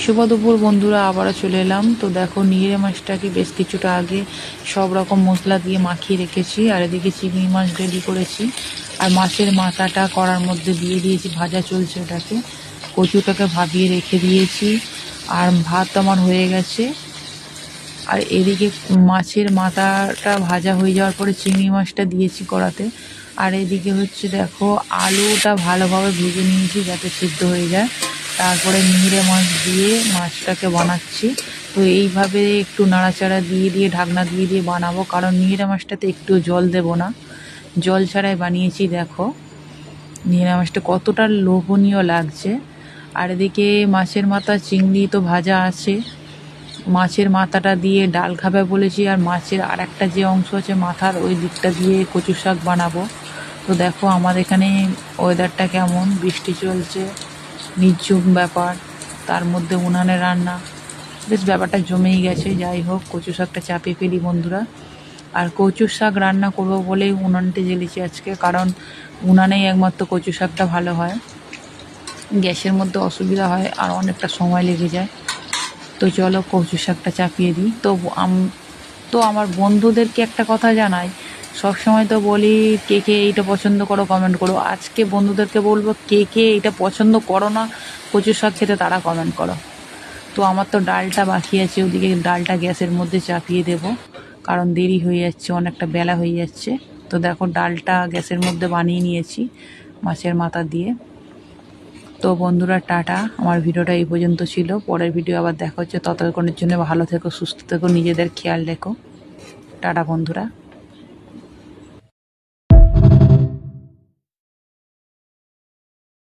শুভ দুপুর বন্ধুরা, আবারও চলে এলাম। তো দেখো, নিংড়ে মাছটাকে বেশ কিছুটা আগে সব রকম মশলা দিয়ে মাখিয়ে রেখেছি, আর এদিকে চিংড়ি মাছ রেডি করেছি, আর মাছের মাথাটা কড়ার মধ্যে দিয়ে দিয়েছি, ভাজা চলছে ওটাকে। কচুটাকে ভাবিয়ে রেখে দিয়েছি, আর ভাত আমার হয়ে গেছে। আর এদিকে মাছের মাথাটা ভাজা হয়ে যাওয়ার পরে চিংড়ি মাছটা দিয়েছি কড়াতে। আর এদিকে হচ্ছে দেখো, আলুটা ভালোভাবে ভেজে নিয়েছি যাতে সিদ্ধ হয়ে যায়। তারপরে নিংড়ে মাছ দিয়ে মাছটাকে বানাচ্ছি। তো এইভাবে একটু নাড়াচাড়া দিয়ে দিয়ে ঢাকনা দিয়ে দিয়ে বানাবো, কারণ নিংড়ে মাছটাতে একটু জল দেব না, জল ছাড়াই বানিয়েছি। দেখো নিংড়ে মাছটা কতটা লোভনীয় লাগছে। আর এদিকে মাছের মাথা চিংড়ি তো ভাজা আছে, মাছের মাথাটা দিয়ে ডাল খাবে বলেছি, আর মাছের আর একটা যে অংশ আছে মাথার, ওই দিকটা দিয়ে কচু শাক বানাবো। তো দেখো আমাদের এখানে ওয়েদারটা কেমন, বৃষ্টি চলছে, নিঝুম ব্যাপার, তার মধ্যে উনানে রান্না, বেশ ব্যাপারটা জমেই গেছে। যাই হোক, কচু শাকটা চাপিয়ে ফেলি বন্ধুরা। আর কচু শাক রান্না করব বলেই উনানটা জ্বেলেছি আজকে, কারণ উনানেই একমাত্র কচু শাকটা ভালো হয়। গ্যাসের মধ্যে অসুবিধা হয় আর অনেকটা সময় লেগে যায়। তো চলো কচু শাকটা চাপিয়ে দিই। তো আমার বন্ধুদেরকে একটা কথা জানাই, সব সময় তো বলি কে কে এইটা পছন্দ করো কমেন্ট করো। আজকে বন্ধুদেরকে বলবো, কে কে এইটা পছন্দ করো না কচু শাক খেতে, তারা কমেন্ট করো। তো আমার তো ডালটা বাকি আছে, ওদিকে ডালটা গ্যাসের মধ্যে চাপিয়ে দেব, কারণ দেরি হয়ে যাচ্ছে, অনেকটা বেলা হয়ে যাচ্ছে। তো দেখো ডালটা গ্যাসের মধ্যে বানিয়ে নিয়েছি মাছের মাথা দিয়ে। তো বন্ধুরা টাটা, আমার ভিডিওটা এই পর্যন্ত ছিল। পরের ভিডিও আবার দেখা হচ্ছে, ততক্ষণের জন্য ভালো থেকো, সুস্থ থেকো, নিজেদের খেয়াল রেখো। টাটা বন্ধুরা।